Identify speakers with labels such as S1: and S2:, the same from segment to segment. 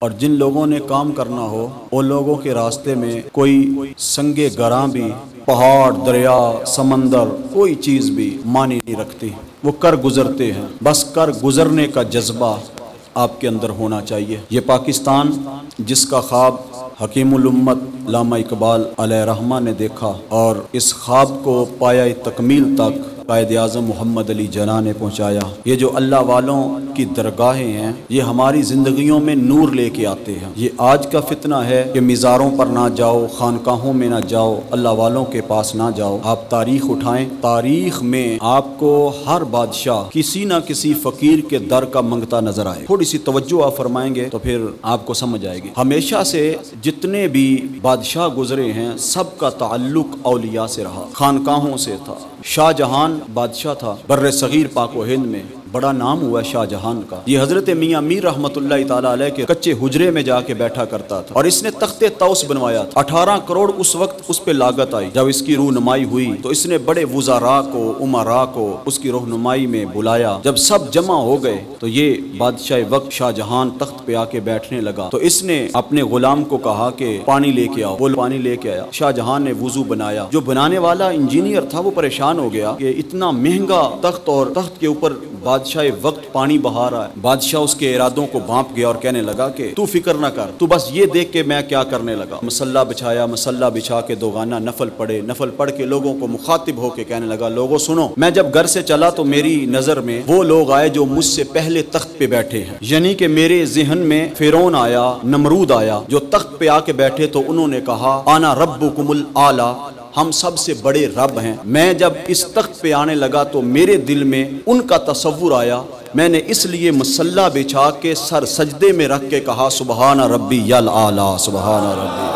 S1: اور جن لوگوں نے کام کرنا ہو وہ لوگوں کے راستے میں کوئی سنگ گراں بھی، پہاڑ، دریا، سمندر، کوئی چیز بھی معنی نہیں رکھتی، وہ کر گزرتے ہیں۔ بس کر گزرنے کا جذبہ آپ کے اندر ہونا چاہیے۔ یہ پاکستان جس کا خواب حکیم الامت علامہ اقبال علیہ رحمہ نے دیکھا اور اس خواب کو پایہ تکمیل تک قائد اعظم محمد علی جناح نے پہنچایا، یہ جو اللہ والوں کی درگاہیں ہیں یہ ہماری زندگیوں میں نور لے کے آتے ہیں۔ یہ آج کا فتنہ ہے کہ مزاروں پر نہ جاؤ، خانقاہوں میں نہ جاؤ، اللہ والوں کے پاس نہ جاؤ۔ آپ تاریخ اٹھائیں، تاریخ میں آپ کو ہر بادشاہ کسی نہ کسی فقیر کے در کا منگتا نظر آئے۔ تھوڑی سی توجہ آپ فرمائیں گے تو پھر آپ کو سمجھ آئے گی۔ ہمیشہ سے جتنے بھی بادشاہ گزرے ہیں سب کا تعلق اولیاء سے رہا، خانقاہوں سے تھا۔ شاہ جہان بادشاہ تھا بر صغیر پاک و ہند میں، بڑا نام ہوا شاہ جہان کا۔ یہ حضرت میاں میر رحمۃ اللہ تعالی علیہ کے کچے حجرے میں جا کے بیٹھا کرتا تھا، اور اس نے تخت طوس بنوایا تھا۔ 18 کروڑ اس وقت اس پہ لاگت آئی۔ جب اس کی رونمائی ہوئی تو اس نے بڑے وزراء کو، امراء کو اس کی رہنمائی میں بلایا۔ جب سب جمع ہو گئے تو یہ بادشاہ وقت شاہ جہان تخت پہ آ کے بیٹھنے لگا، تو اس نے اپنے غلام کو کہا کہ پانی لے کے آؤ۔ وہ پانی لے کے آیا، شاہ جہان نے وضو بنایا۔ جو بنانے والا انجینئر تھا وہ پریشان ہو گیا کہ اتنا مہنگا تخت اور تخت کے اوپر بادشاہ وقت پانی بہا رہا ہے۔ بادشاہ اس کے ارادوں کو بھانپ گیا اور کہنے لگا کہ تو فکر نہ کر، تو بس یہ دیکھ کہ میں کیا کرنے لگا۔ مصلی بچھایا، مصلی بچھا کے دوغانہ نفل پڑھے، نفل پڑھ کے لوگوں کو مخاطب ہو کے کہنے لگا، لوگوں سنو، میں جب گھر سے چلا تو میری نظر میں وہ لوگ آئے جو مجھ سے پہلے تخت پہ بیٹھے ہیں، یعنی کہ میرے ذہن میں فرعون آیا، نمرود آیا، جو تخت پہ آ کے بیٹھے تو انہوں نے کہا انا ربکم الاعلی، ہم سب سے بڑے رب ہیں۔ میں جب اس تخت پہ آنے لگا تو میرے دل میں ان کا تصور آیا، میں نے اس لیے مصلی بچھا کے سر سجدے میں رکھ کے کہا سبحان ربی الاعلی، سبحان ربی۔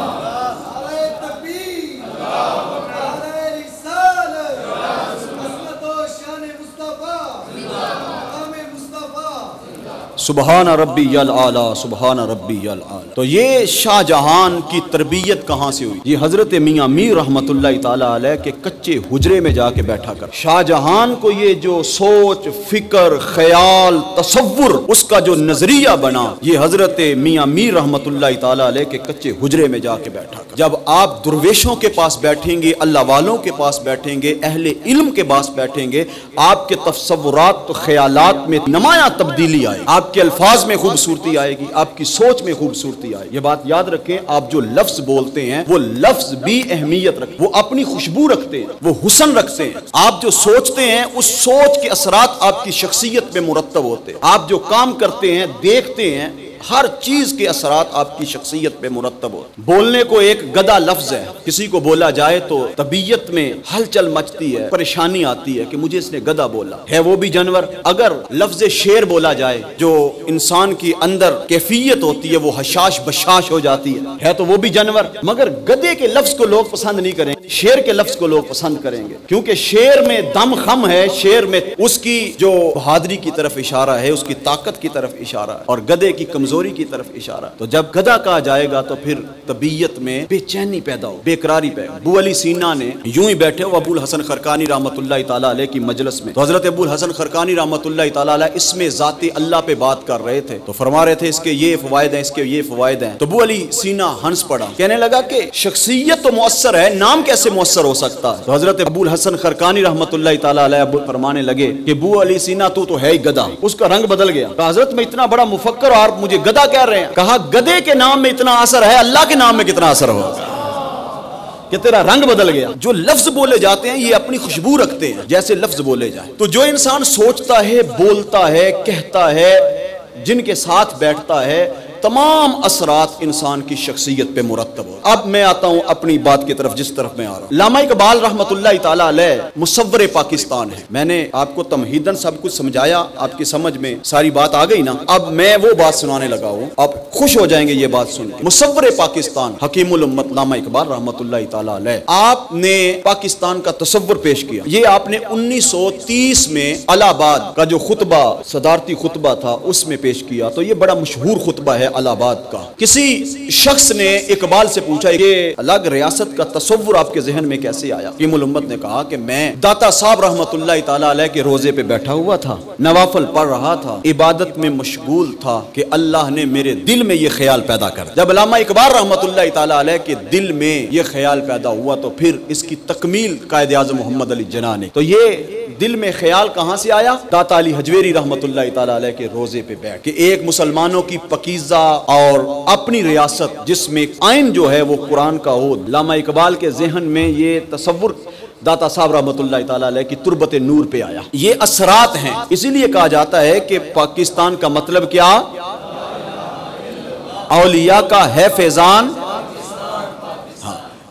S1: سبحان ربی الاعلی، سبحان ربی الاعلی۔ تو یہ شاہ جہان کی تربیت کہاں سے ہوئی؟ یہ حضرت میاں میر رحمۃ اللہ تعالی علیہ کے کچے حجرے میں جا کے بیٹھا کر شاہ جہان کو یہ جو سوچ، فکر، خیال، تصور، اس کا جو نظریہ بنا، یہ حضرت میاں میر رحمۃ اللہ تعالی علیہ کے کچے حجرے میں جا کے بیٹھا کر۔ جب آپ درویشوں کے پاس بیٹھیں گے، اللہ والوں کے پاس بیٹھیں گے، اہل علم کے پاس بیٹھیں گے، آپ کے تصورات، خیالات میں نمایاں تبدیلی آئے، آپ کے الفاظ میں خوبصورتی آئے گی، آپ کی سوچ میں خوبصورتی آئے گی۔ یہ بات یاد رکھیں، آپ جو لفظ بولتے ہیں وہ لفظ بھی اہمیت رکھتے ہیں، وہ اپنی خوشبو رکھتے ہیں، وہ حسن رکھتے ہیں۔ آپ جو سوچتے ہیں اس سوچ کے اثرات آپ کی شخصیت میں مرتب ہوتے ہیں۔ آپ جو کام کرتے ہیں، دیکھتے ہیں، ہر چیز کے اثرات آپ کی شخصیت پہ مرتب ہو۔ بولنے کو ایک گدا لفظ ہے، کسی کو بولا جائے تو طبیعت میں ہلچل مچتی ہے، پریشانی آتی ہے کہ مجھے اس نے گدا بولا ہے، وہ بھی جانور۔ اگر لفظ شیر بولا جائے جو انسان کی اندر کیفیت ہوتی ہے وہ حشاش بشاش ہو جاتی ہے تو وہ بھی جانور۔ مگر گدے کے لفظ کو لوگ پسند نہیں کریں گے، شیر کے لفظ کو لوگ پسند کریں گے، کیونکہ شیر میں دم خم ہے، شیر میں اس کی جو بہادری کی طرف اشارہ ہے، اس کی طاقت کی طرف اشارہ ہے، اور گدے کی کمزوری کی طرف اشارہ۔ تو جب گدھا کہا جائے گا تو پھر طبیعت میں بے چینی پیدا ہو، بے قراری پیدا ہو۔ ابو علی سینا نے یوں ہی بیٹھے ہو ابو الحسن خرقانی رحمۃ اللہ تعالی علیہ کی مجلس میں، تو حضرت ابو الحسن خرقانی رحمۃ اللہ تعالی علیہ اس میں ذات اللہ پہ بات کر رہے تھے، تو فرما رہے تھے اس کے یہ فوائد ہیں، اس کے یہ فوائد ہیں۔ تو ابو علی سینا ہنس پڑا، کہنے لگا کہ شخصیت تو مؤثر ہے، نام کیسے مؤثر ہو سکتا ہے؟ تو حضرت ابو الحسن خرقانی رحمۃ اللہ تعالی علیہ فرمانے لگے کہ ابو علی سینا تو ہے ہی گدھا۔ اس کا رنگ بدل گیا، تو حضرت میں اتنا بڑا مفکر اور آپ مجھے گدھا کہہ رہے ہیں؟ کہا گدھے کے نام میں اتنا اثر ہے، اللہ کے نام میں کتنا اثر ہوگا کہ تیرا رنگ بدل گیا۔ جو لفظ بولے جاتے ہیں یہ اپنی خوشبو رکھتے ہیں، جیسے لفظ بولے جائیں۔ تو جو انسان سوچتا ہے، بولتا ہے، کہتا ہے، جن کے ساتھ بیٹھتا ہے، تمام اثرات انسان کی شخصیت پہ مرتب ہو۔ اب میں آتا ہوں اپنی بات کی طرف، جس طرف میں آ رہا ہوں۔ علامہ اقبال رحمۃ اللہ تعالی علیہ مصور پاکستان ہے۔ میں نے آپ کو تمہیداً سب کچھ سمجھایا، آپ کی سمجھ میں ساری بات آ گئی نا؟ اب میں وہ بات سنانے لگا ہوں، آپ خوش ہو جائیں گے یہ بات سن کے۔ مصور پاکستان حکیم الامت علامہ اقبال رحمۃ اللہ تعالی علیہ، آپ نے پاکستان کا تصور پیش کیا۔ یہ آپ نے 1930 میں الہ آباد کا جو خطبہ، صدارتی خطبہ تھا، اس میں پیش کیا۔ تو یہ بڑا مشہور خطبہ ہے، الہ آباد کا۔ کسی شخص نے اقبال سے پوچھا کہ الگ ریاست کا تصور آپ کے ذہن میں کیسے آیا؟ حکیم الامت نے کہا کہ میں داتا صاحب رحمت اللہ تعالیٰ علیہ کے روزے پہ بیٹھا ہوا تھا، نوافل پڑھ رہا تھا، عبادت میں مشغول تھا کہ اللہ نے میرے دل میں یہ خیال پیدا کر دیا۔ جب علامہ اقبال رحمت اللہ تعالیٰ علیہ کے دل میں یہ خیال پیدا ہوا تو پھر اس کی تکمیل قائد اعظم محمد علی جناح نے۔ تو یہ دل میں خیال کہاں سے آیا؟ داتا علی حجویری رحمت اللہ تعالیٰ علیہ کے روزے پہ بیٹھ کہ ایک مسلمانوں کی پاکیزہ اور اپنی ریاست جس میں آئین جو ہے وہ قرآن کا ہو۔ علامہ اقبال کے ذہن میں یہ تصور داتا صاحب رحمت اللہ تعالیٰ علیہ کی تربت نور پہ آیا۔ یہ اثرات ہیں، اسی لیے کہا جاتا ہے کہ پاکستان کا مطلب کیا؟ اولیاء کا ہے فیضان،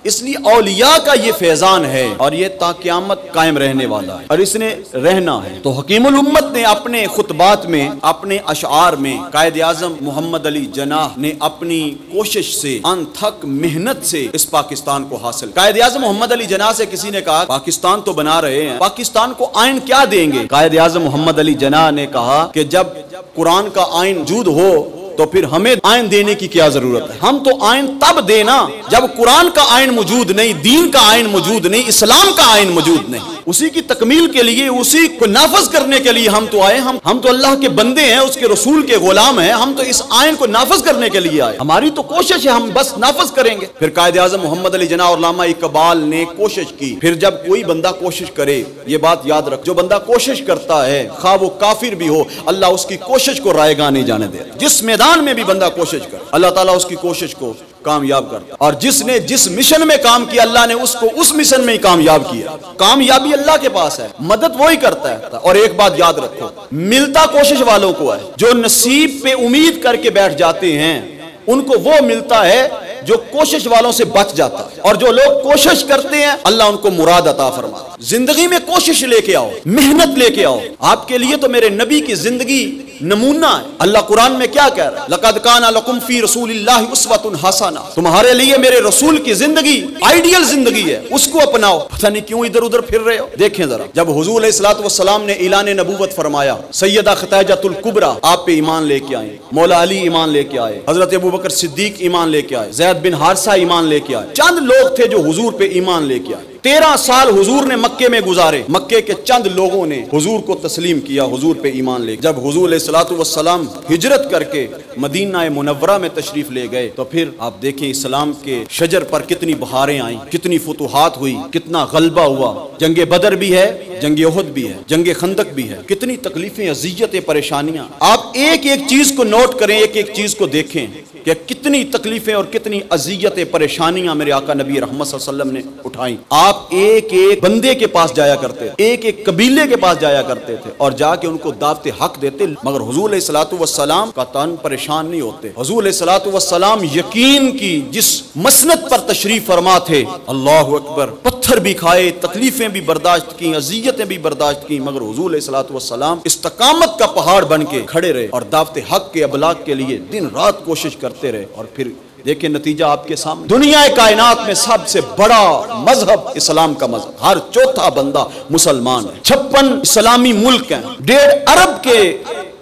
S1: اس لیے اولیاء کا یہ فیضان ہے اور یہ تا قیامت قائم رہنے والا ہے اور اس نے رہنا ہے۔ تو حکیم الامت نے اپنے خطبات میں، اپنے اشعار میں قائد اعظم محمد علی جناح نے اپنی کوشش سے، انتھک محنت سے اس پاکستان کو حاصل۔ قائد اعظم محمد علی جناح سے کسی نے کہا پاکستان تو بنا رہے ہیں، پاکستان کو آئین کیا دیں گے؟ قائد اعظم محمد علی جناح نے کہا کہ جب قرآن کا آئین موجود ہو تو پھر ہمیں آئین دینے کی کیا ضرورت ہے؟ ہم تو آئین تب دینا جب قرآن کا آئین موجود نہیں، دین کا آئین موجود نہیں، اسلام کا آئین موجود نہیں۔ اسی کی تکمیل کے لیے، اسی کو نافذ کرنے کے لیے ہم تو آئے، ہم تو اللہ کے بندے ہیں، اس کے رسول کے غلام ہیں، ہم تو اس آئین کو نافذ کرنے کے لیے آئے، ہماری تو کوشش ہے، ہم بس نافذ کریں گے۔ پھر قائد اعظم محمد علی جناح اور علامہ اقبال نے کوشش کی۔ پھر جب کوئی بندہ کوشش کرے، یہ بات یاد رکھ، جو بندہ کوشش کرتا ہے خواہ وہ کافر بھی ہو، اللہ اس کی کوشش کو رائے گاہ نہیں جانے دے۔ جس میدان میں بھی بندہ کوشش کر، اللہ تعالیٰ اس کی کوشش کو کامیاب کرتا، اور جس نے جس مشن میں کام کیا اللہ نے اس کو اس مشن میں ہی کامیاب کیا۔ کامیابی اللہ کے پاس ہے، مدد وہی کرتا ہے۔ اور ایک بات یاد رکھو، ملتا کوشش والوں کو ہے۔ جو نصیب پہ امید کر کے بیٹھ جاتے ہیں ان کو وہ ملتا ہے جو کوشش والوں سے بچ جاتا ہے، اور جو لوگ کوشش کرتے ہیں اللہ ان کو مراد عطا فرماتا ہے۔ زندگی میں کوشش لے کے آؤ، محنت لے کے آؤ۔ آپ کے لیے تو میرے نبی کی زندگی نمونہ ہے۔ اللہ قرآن میں کیا کہہ رہا ہے؟ لَقَدْ كَانَ لَكُمْ فِي رَسُولِ اللَّهِ أُسْوَةٌ حَسَنَةٌ۔ تمہارے لیے میرے رسول کی زندگی آئیڈیل زندگی ہے، اس کو اپناؤ۔ پتہ نہیں کیوں ادھر ادھر پھر رہے ہو۔ دیکھیں ذرا، جب حضور علیہ الصلوۃ والسلام نے اعلان نبوت فرمایا، سیدہ خدیجہ الکبریٰ آپ پہ ایمان لے کے آئے، مولا علی ایمان لے کے آئے، حضرت ابوبکر صدیق ایمان لے کے آئے، زید بن حارثہ ایمان لے کے آئے، چند لوگ تھے جو حضور پہ ایمان لے کے آئے۔ 13 سال حضور نے مکے میں گزارے، مکے کے چند لوگوں نے حضور کو تسلیم کیا، حضور پہ ایمان لے۔ جب حضور علیہ الصلوۃ والسلام ہجرت کر کے مدینہ منورہ میں تشریف لے گئے تو پھر آپ دیکھیں اسلام کے شجر پر کتنی بہاریں آئیں، کتنی فتوحات ہوئی، کتنا غلبہ ہوا۔ جنگ بدر بھی ہے، جنگ احد بھی ہے، جنگ خندق بھی ہے، کتنی تکلیفیں، اذیتیں، پریشانیاں۔ آپ ایک ایک چیز کو نوٹ کریں، ایک ایک چیز کو دیکھیں کہ کتنی تکلیفیں اور کتنی اذیتیں، پریشانیاں میرے آقا نبی رحمت صلی اللہ علیہ وسلم نے اٹھائیں۔ آپ ایک ایک بندے کے پاس جایا کرتے تھے، ایک ایک قبیلے کے پاس جایا کرتے تھے اور جا کے ان کو دعوت حق دیتے، مگر حضور علیہ الصلوۃ والسلام کا تن پریشان نہیں ہوتے۔ حضور علیہ الصلوۃ والسلام یقین کی جس مسند پر تشریف فرما تھے، اللہ اکبر، پتھر بھی کھائے، تکلیفیں بھی برداشت کی، اذیتیں بھی برداشت کی، مگر حضور علیہ الصلوۃ والسلام استقامت کا پہاڑ بن کے کھڑے رہے اور دعوت حق کے ابلاغ کے لیے دن رات کوشش کرتے رہے۔ اور پھر دیکھیں نتیجہ آپ کے سامنے، دنیا کائنات میں سب سے بڑا مذہب اسلام کا مذہب، ہر چوتھا بندہ مسلمان ہے، 56 اسلامی ملک ہیں، 1.5 ارب کے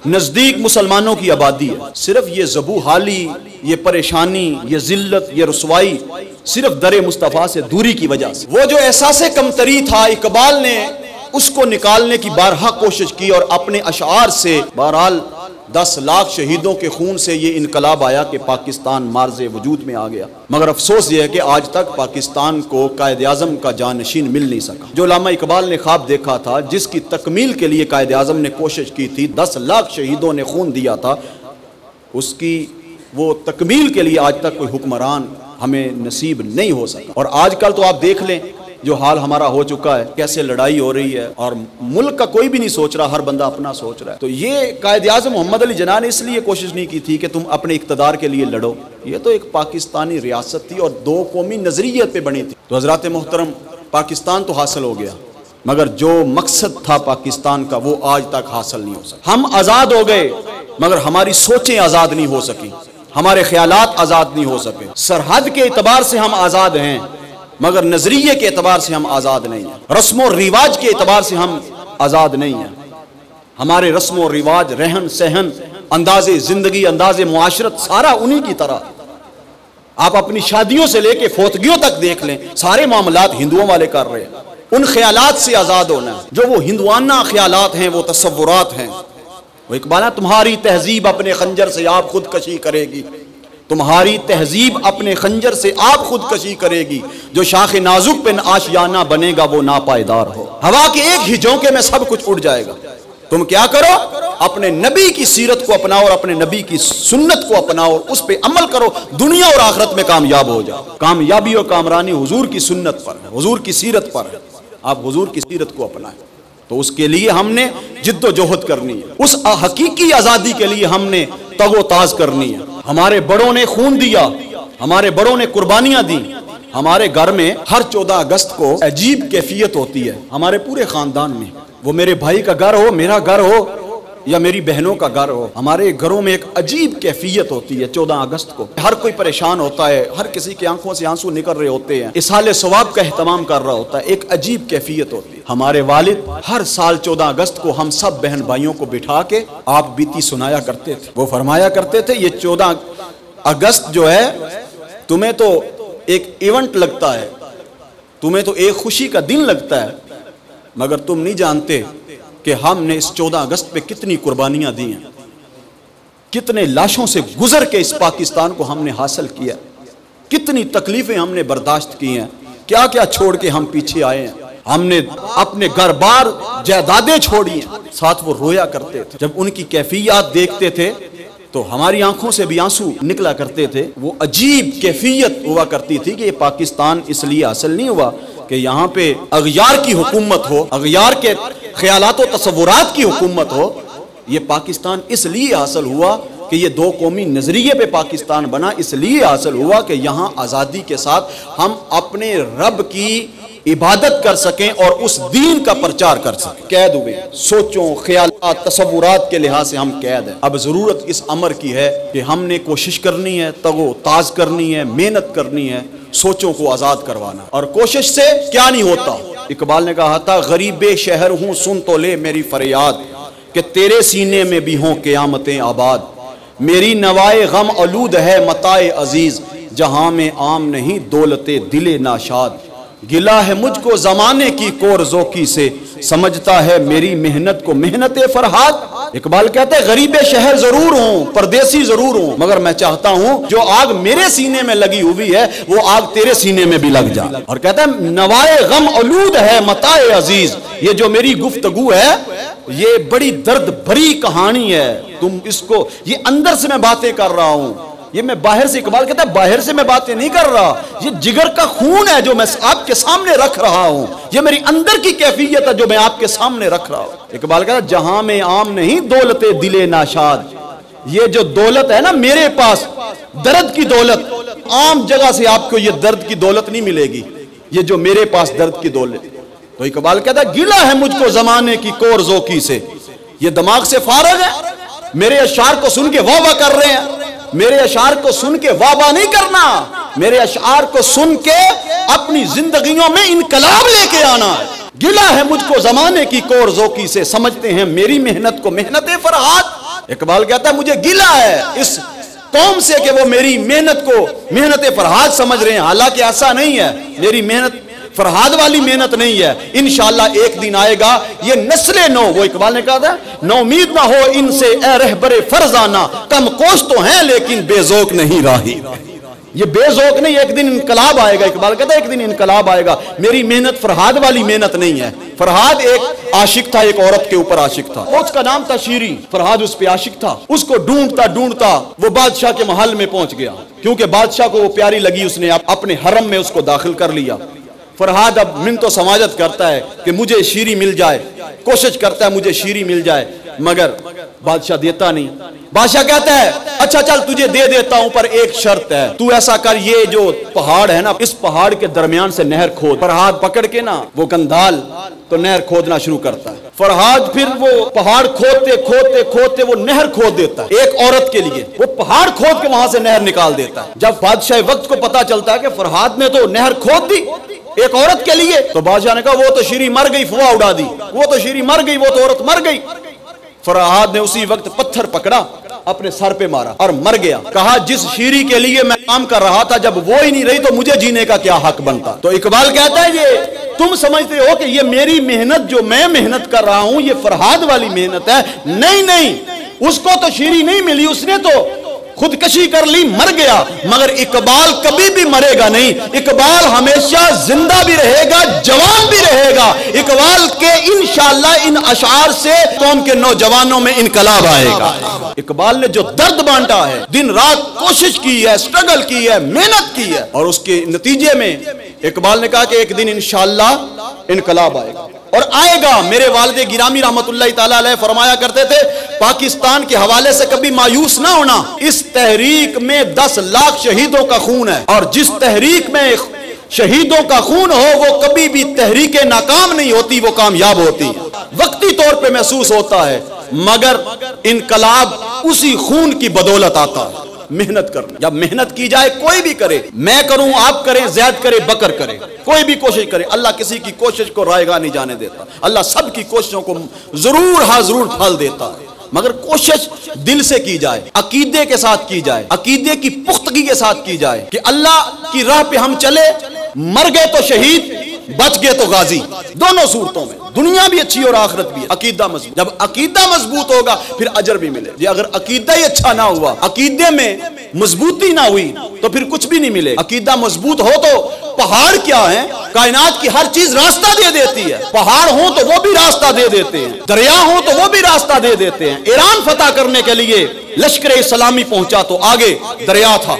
S1: نزدیک مسلمانوں کی آبادی ہے۔ صرف یہ ذبح حالی، یہ پریشانی، یہ ذلت، یہ رسوائی صرف در مصطفیٰ سے دوری کی وجہ سے۔ وہ جو احساس کمتری تھا، اقبال نے اس کو نکالنے کی بارہا کوشش کی اور اپنے اشعار سے بہرحال 10 لاکھ شہیدوں کے خون سے یہ انقلاب آیا کہ پاکستان مارز وجود میں آ گیا۔ مگر افسوس یہ ہے کہ آج تک پاکستان کو قائد اعظم کا جانشین مل نہیں سکا۔ جو علامہ اقبال نے خواب دیکھا تھا، جس کی تکمیل کے لیے قائد اعظم نے کوشش کی تھی، 10 لاکھ شہیدوں نے خون دیا تھا، اس کی وہ تکمیل کے لیے آج تک کوئی حکمران ہمیں نصیب نہیں ہو سکا۔ اور آج کل تو آپ دیکھ لیں جو حال ہمارا ہو چکا ہے، کیسے لڑائی ہو رہی ہے اور ملک کا کوئی بھی نہیں سوچ رہا، ہر بندہ اپنا سوچ رہا ہے۔ تو یہ قائد اعظم محمد علی جناح نے اس لیے کوشش نہیں کی تھی کہ تم اپنے اقتدار کے لیے لڑو، یہ تو ایک پاکستانی ریاست تھی اور 2 قومی نظریت پہ بنی تھی۔ تو حضرات محترم، پاکستان تو حاصل ہو گیا، مگر جو مقصد تھا پاکستان کا وہ آج تک حاصل نہیں ہو سکا۔ ہم آزاد ہو گئے مگر ہماری سوچیں آزاد نہیں ہو سکی، ہمارے خیالات آزاد نہیں ہو سکے۔ سرحد کے اعتبار سے ہم آزاد ہیں مگر نظریے کے اعتبار سے ہم آزاد نہیں ہیں، رسم و رواج کے اعتبار سے ہم آزاد نہیں ہیں۔ ہمارے رسم و رواج، رہن سہن، انداز زندگی، انداز معاشرت سارا انہی کی طرح۔ آپ اپنی شادیوں سے لے کے فوتگیوں تک دیکھ لیں، سارے معاملات ہندوؤں والے کر رہے ہیں۔ ان خیالات سے آزاد ہونا ہے جو وہ ہندوانہ خیالات ہیں، وہ تصورات ہیں۔ وہ اقبال ہے، تمہاری تہذیب اپنے خنجر سے آپ خودکشی کرے گی، تمہاری تہذیب اپنے خنجر سے آپ خودکشی کرے گی، جو شاخ نازک پہ آشیانہ بنے گا وہ ناپائیدار ہو۔ ہوا کے ایک ہی جھونکے میں سب کچھ اڑ جائے گا۔ تم کیا کرو؟ اپنے نبی کی سیرت کو اپناؤ اور اپنے نبی کی سنت کو اپناؤ اور اس پہ عمل کرو، دنیا اور آخرت میں کامیاب ہو جاؤ۔ کامیابی اور کامرانی حضور کی سنت پر ہے، حضور کی سیرت پر ہے۔ آپ حضور کی سیرت کو اپنائیں تو اس کے لیے ہم نے جد و جہد کرنی ہے، اس حقیقی آزادی کے لیے ہم نے تگ و تاز کرنی ہے۔ ہمارے بڑوں نے خون دیا، ہمارے بڑوں نے قربانیاں دی۔ ہمارے گھر میں ہر 14 اگست کو عجیب کیفیت ہوتی ہے، ہمارے پورے خاندان میں، وہ میرے بھائی کا گھر ہو، میرا گھر ہو یا میری بہنوں کا گھر ہو، ہمارے گھروں میں ایک عجیب کیفیت ہوتی ہے 14 اگست کو۔ ہر کوئی پریشان ہوتا ہے، ہر کسی کی آنکھوں سے آنسو نکل رہے ہوتے ہیں، اصحال ثواب کا اہتمام کر رہا ہوتا ہے، ایک عجیب کیفیت ہوتی ہے۔ ہمارے والد ہر سال 14 اگست کو ہم سب بہن بھائیوں کو بٹھا کے آپ بیتی سنایا کرتے تھے۔ وہ فرمایا کرتے تھے، یہ 14 اگست جو ہے تمہیں تو ایک ایونٹ لگتا ہے، تمہیں تو ایک خوشی کا دن لگتا ہے، مگر تم نہیں جانتے کہ ہم نے اس 14 اگست پہ کتنی قربانیاں دی ہیں، کتنے لاشوں سے گزر کے اس پاکستان کو ہم نے حاصل کیا، کتنی تکلیفیں ہم نے برداشت کی ہیں، کیا کیا چھوڑ کے ہم پیچھے آئے ہیں۔ ہم نے اپنے گھر بار جائیدادیں چھوڑی ہیں، ساتھ وہ رویا کرتے تھے۔ جب ان کی کیفیات دیکھتے تھے تو ہماری آنکھوں سے بھی آنسو نکلا کرتے تھے۔ وہ عجیب کیفیت ہوا کرتی تھی کہ یہ پاکستان اس لیے حاصل نہیں ہوا کہ یہاں پہ اغیار کی حکومت ہو، اغیار کے خیالات و تصورات کی حکومت ہو۔ یہ پاکستان اس لیے حاصل ہوا کہ یہ دو قومی نظریے پہ پاکستان بنا، اس لیے حاصل ہوا کہ یہاں آزادی کے ساتھ ہم اپنے رب کی عبادت کر سکیں اور اس دین کا پرچار کر سکیں۔ قید ہوئے سوچوں، خیالات، تصورات کے لحاظ سے ہم قید ہیں۔ اب ضرورت اس امر کی ہے کہ ہم نے کوشش کرنی ہے، تگ و تاز کرنی ہے، محنت کرنی ہے، سوچوں کو آزاد کروانا۔ اور کوشش سے کیا نہیں ہوتا؟ اقبال نے کہا تھا، غریب شہر ہوں سن تو لے میری فریاد، کہ تیرے سینے میں بھی ہوں قیامتیں آباد۔ میری نوائے غم آلود ہے متاع عزیز، جہاں میں عام نہیں دولت دل ناشاد۔ گلا ہے مجھ کو زمانے کی کور ذوقی سے، سمجھتا ہے میری محنت کو محنت فرہاد۔ اقبال کہتے ہیں غریب شہر ضرور ہوں، پردیسی ضرور ہوں، مگر میں چاہتا ہوں جو آگ میرے سینے میں لگی ہوئی ہے وہ آگ تیرے سینے میں بھی لگ جائے۔ اور کہتا ہے نوائے غم آلود ہے متاع عزیز، یہ جو میری گفتگو ہے یہ بڑی درد بھری کہانی ہے، تم اس کو، یہ اندر سے میں باتیں کر رہا ہوں، یہ میں باہر سے، اقبال کہتا ہے باہر سے میں باتیں نہیں کر رہا، یہ جگر کا خون ہے جو میں آپ کے سامنے رکھ رہا ہوں، یہ میری اندر کی کیفیت ہے جو میں آپ کے سامنے رکھ رہا ہوں۔ اقبال کہتا ہے جہاں میں عام نہیں دولت دل ناشاد، یہ جو دولت ہے نا میرے پاس، درد کی دولت، عام جگہ سے آپ کو یہ درد کی دولت نہیں ملے گی، یہ جو میرے پاس درد کی دولت۔ تو اقبال کہتا ہے گلا ہے مجھ کو زمانے کی کور ذوقی سے، یہ دماغ سے فارغ ہے، میرے اشعار کو سن کے واہ واہ کر رہے ہیں، میرے اشعار کو سن کے واہ واہ نہیں کرنا، میرے اشعار کو سن کے اپنی زندگیوں میں انقلاب لے کے آنا ہے۔ گلا ہے مجھ کو زمانے کی کور ذوقی سے، سمجھتے ہیں میری محنت کو محنت فرہاد۔ اقبال کہتا ہے مجھے گلا ہے اس قوم سے کہ وہ میری محنت کو محنت فرہاد سمجھ رہے ہیں، حالانکہ ایسا نہیں ہے، میری محنت فرہاد والی محنت نہیں ہے۔ انشاءاللہ ایک دن آئے گا یہ نسل نو، وہ اقبال نے کہا تھا نو امید نہ ہو ان سے اے رہبر فرزانہ، کم کوش تو ہیں لیکن بے ذوق نہیں راہی۔ یہ بے ذوق نہیں، ایک دن انقلاب آئے گا، اقبال کہتا ہے ایک دن انقلاب آئے گا، میری محنت فرہاد والی محنت نہیں ہے۔ فرہاد ایک عاشق تھا، ایک عورت کے اوپر عاشق تھا، اس کا نام تھا شیریں، فرہاد اس پہ عاشق تھا، اس کو ڈھونڈتا ڈھونڈتا وہ بادشاہ کے محل میں پہنچ گیا، کیونکہ بادشاہ کو وہ پیاری لگی، اس نے اپنے حرم میں اس کو داخل کر لیا۔ فرہاد اب منت و سماجت کرتا ہے کہ مجھے شیریں مل جائے، کوشش کرتا ہے مجھے شیریں مل جائے، مگر بادشاہ دیتا نہیں۔ بادشاہ کہتا ہے اچھا چل تجھے دے دیتا ہوں پر ایک شرط ہے، تو ایسا کر یہ جو پہاڑ ہے نا اس پہاڑ کے درمیان سے نہر کھود۔ فرہاد پکڑ کے نا وہ گندھال تو نہر کھودنا شروع کرتا ہے۔ فرہاد پھر وہ پہاڑ کھودتے کھودتے کھودتے وہ نہر کھود دیتا ہے ایک عورت کے لیے، وہ پہاڑ کھود کے وہاں سے نہر نکال دیتا ہے۔ جب بادشاہ وقت کو پتا چلتا ہے کہ فرہاد نے تو نہر کھود دی ایک عورت کے لیے، تو بادشاہ نے کہا وہ تو شیریں مر گئی، فوا اڑا دی، وہ تو شیریں مر گئی، وہ تو عورت مر گئی۔ فرہاد نے اسی وقت پتھر پکڑا اپنے سر پہ مارا اور مر گیا. کہا جس شیری کے لیے میں کام کر رہا تھا جب وہ ہی نہیں رہی تو مجھے جینے کا کیا حق بنتا. تو اقبال کہتا ہے یہ تم سمجھتے ہو کہ یہ میری محنت جو میں محنت کر رہا ہوں یہ فرہاد والی محنت ہے. نہیں، اس کو تو شیری نہیں ملی, اس نے تو خودکشی کر لی, مر گیا. مگر اقبال کبھی بھی مرے گا نہیں. اقبال ہمیشہ زندہ بھی رہے گا, جوان بھی رہے گا. اقبال کے انشاءاللہ ان اشعار سے قوم کے نوجوانوں میں انقلاب آئے گا. اقبال نے جو درد بانٹا ہے, دن رات کوشش کی ہے, سٹرگل کی ہے, محنت کی ہے, اور اس کے نتیجے میں اقبال نے کہا کہ ایک دن انشاءاللہ انقلاب آئے گا, اور آئے گا. میرے والد گرامی رحمت اللہ تعالی علیہ فرمایا کرتے تھے پاکستان کے حوالے سے کبھی مایوس نہ ہونا. اس تحریک میں 10 لاکھ شہیدوں کا خون ہے, اور جس تحریک میں شہیدوں کا خون ہو وہ کبھی بھی تحریک ناکام نہیں ہوتی, وہ کامیاب ہوتی ہے. وقتی طور پہ محسوس ہوتا ہے مگر انقلاب اسی خون کی بدولت آتا ہے. محنت کرنا, جب محنت کی جائے, کوئی بھی کرے, میں کروں, آپ کریں, زید کرے, بکر کرے, کوئی بھی کوشش کرے, اللہ کسی کی کوشش کو رائیگاں نہیں جانے دیتا. اللہ سب کی کوششوں کو ضرور پھل دیتا ہے, مگر کوشش دل سے کی جائے, عقیدے کے ساتھ کی جائے, عقیدے کی پختگی کے ساتھ کی جائے کہ اللہ کی راہ پہ ہم چلے, مر گئے تو شہید, بچ گئے تو غازی. دونوں صورتوں میں دنیا بھی اچھی اور آخرت بھی. عقیدہ مضبوط, جب عقیدہ مضبوط ہوگا پھر اجر بھی ملے. یہ اگر عقیدہ ہی اچھا نہ ہوا, عقیدے میں مضبوطی نہ ہوئی تو پھر کچھ بھی نہیں ملے. عقیدہ مضبوط ہو تو پہاڑ کیا ہیں, کائنات کی ہر چیز راستہ دے دیتی ہے. پہاڑ ہوں تو وہ بھی راستہ دے دیتے ہیں, دریا ہوں تو وہ بھی راستہ دے دیتے ہیں. ایران فتح کرنے کے لیے لشکر اسلامی پہنچا تو آگے دریا تھا,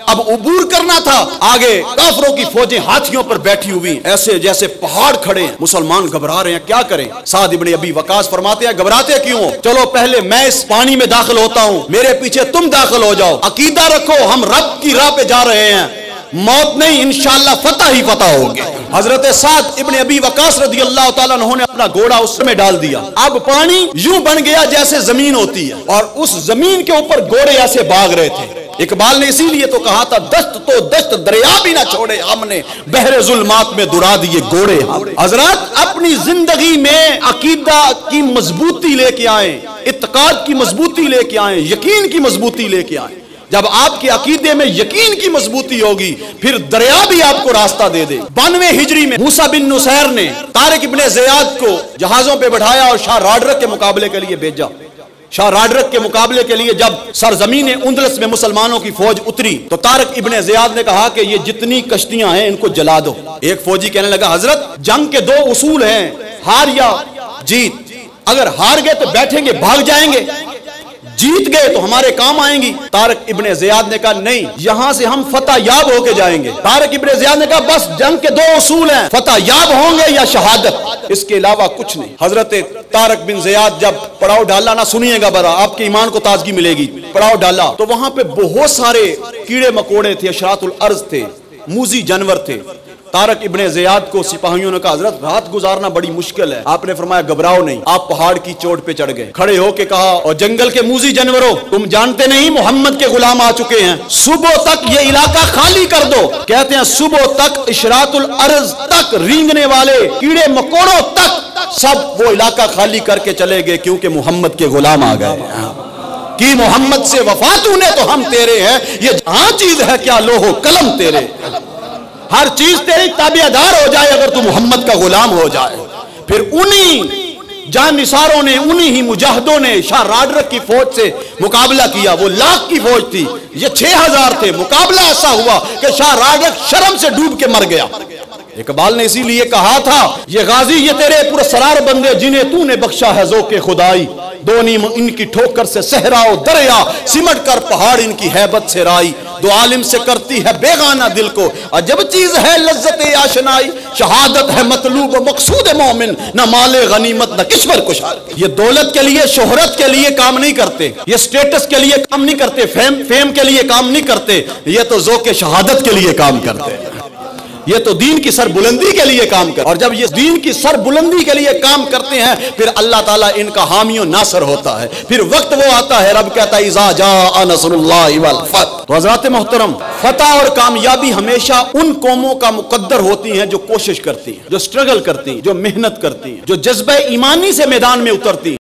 S1: اب عبور کرنا تھا, آگے کافروں کی فوجیں ہاتھیوں پر بیٹھی ہوئی, ایسے جیسے پہاڑ کھڑے ہیں. مسلمان گھبرا رہے ہیں, کیا کریں. سعد ابن ابی وقاص فرماتے ہیں گھبراتے کیوں ہو, چلو پہلے میں اس پانی میں داخل ہوتا ہوں, میرے پیچھے تم داخل ہو جاؤ. عقیدہ رکھو ہم رب کی راہ پہ جا رہے ہیں, موت نہیں, انشاءاللہ فتح ہی فتح ہوگی. حضرت سعد ابن ابی وقاص رضی اللہ تعالیٰ عنہ نے اپنا گھوڑا اس میں ڈال دیا. اب پانی یوں بن گیا جیسے زمین ہوتی ہے, اور اس زمین کے اوپر گھوڑے ایسے بھاگ رہے تھے. اقبال نے اسی لیے تو کہا تھا دست تو دست دریا بھی نہ چھوڑے, ہم نے بحر ظلمات میں دُرا دیے گھوڑے. حضرات اپنی زندگی میں عقیدہ کی مضبوطی لے کے آئیں, اعتقاد کی مضبوطی لے کے آئیں, یقین کی مضبوطی لے کے آئیں. جب آپ کے عقیدے میں یقین کی مضبوطی ہوگی پھر دریا بھی آپ کو راستہ دے دے. 92 ہجری میں موسیٰ بن نصیر نے طارق ابن زیاد کو جہازوں پہ بٹھایا اور شاہ راڈرک کے مقابلے کے لیے بھیجا. شاہ راڈرک کے مقابلے کے لیے جب سرزمین اندلس میں مسلمانوں کی فوج اتری تو طارق ابن زیاد نے کہا کہ یہ جتنی کشتیاں ہیں ان کو جلا دو. ایک فوجی کہنے لگا حضرت جنگ کے 2 اصول ہیں, ہار یا جیت. اگر ہار گئے تو بیٹھیں گے, بھاگ جائیں گے, جیت گئے تو ہمارے کام آئیں گی. طارق ابن زیاد نے کہا نہیں, یہاں سے ہم فتح یاب ہو کے جائیں گے. طارق ابن زیاد نے کہا بس جنگ کے 2 اصول ہیں, فتح یاب ہوں گے یا شہادت, اس کے علاوہ کچھ نہیں. حضرت طارق بن زیاد جب پڑاؤ ڈالا, نہ سنیے گا برا, آپ کے ایمان کو تازگی ملے گی. پڑاؤ ڈالا تو وہاں پہ بہت سارے کیڑے مکوڑے تھے, اشراط الارض تھے, موذی جانور تھے. طارق ابن زیاد کو سپاہیوں نے کہا حضرت رات گزارنا بڑی مشکل ہے. آپ نے فرمایا گھبراؤ نہیں. آپ پہاڑ کی چوٹ پہ چڑھ گئے, کھڑے ہو کے کہا اور جنگل کے موذی جانوروں تم جانتے نہیں محمد کے غلام آ چکے ہیں, صبح تک یہ علاقہ خالی کر دو. کہتے ہیں صبح تک اشراط الارض تک, رینگنے والے کیڑے مکوڑوں تک سب وہ علاقہ خالی کر کے چلے گئے کیونکہ محمد کے غلام آ گئے. کی محمد سے وفا تو نے تو ہم تیرے ہیں, یہ جہاں چیز ہے کیا لوح و قلم تیرے, ہر چیز تیری تابعدار ہو جائے اگر تو محمد کا غلام ہو جائے. پھر انہی جان نثاروں نے, انہی ہی مجاہدوں نے شاہ راڈرک کی فوج سے مقابلہ کیا. وہ 1 لاکھ کی فوج تھی, یہ 6000 تھے. مقابلہ ایسا ہوا کہ شاہ راڈرک شرم سے ڈوب کے مر گیا. اقبال نے اسی لیے کہا تھا یہ غازی یہ تیرے پرسرار بندے جنہیں تو نے بخشا ہے ذوق خدائی, دو نیم ان کی ٹھوکر سے صحرا و دریا, سمٹ کر پہاڑ ان کی ہیبت سے رائی. دو عالم سے کرتی ہے بیگانہ دل کو, عجب چیز ہے لذت آشنائی. شہادت ہے مطلوب و مقصود مومن, نہ مال غنیمت نہ کشور کشار. یہ دولت کے لیے, شہرت کے لیے کام نہیں کرتے, یہ سٹیٹس کے لیے کام نہیں کرتے, فیم کے لیے کام نہیں کرتے, یہ تو ذوق شہادت کے لیے کام کرتے ہیں. یہ تو دین کی سر بلندی کے لیے کام کرتے ہیں, اور جب یہ دین کی سر بلندی کے لیے کام کرتے ہیں پھر اللہ تعالیٰ ان کا حامی و ناصر ہوتا ہے. پھر وقت وہ آتا ہے, رب کہتا ہے اذا جاء نصر اللہ والفتح. تو حضرات محترم, فتح اور کامیابی ہمیشہ ان قوموں کا مقدر ہوتی ہیں جو کوشش کرتی ہیں, جو سٹرگل کرتی ہیں, جو محنت کرتی ہیں, جو جذبہ ایمانی سے میدان میں اترتی ہیں.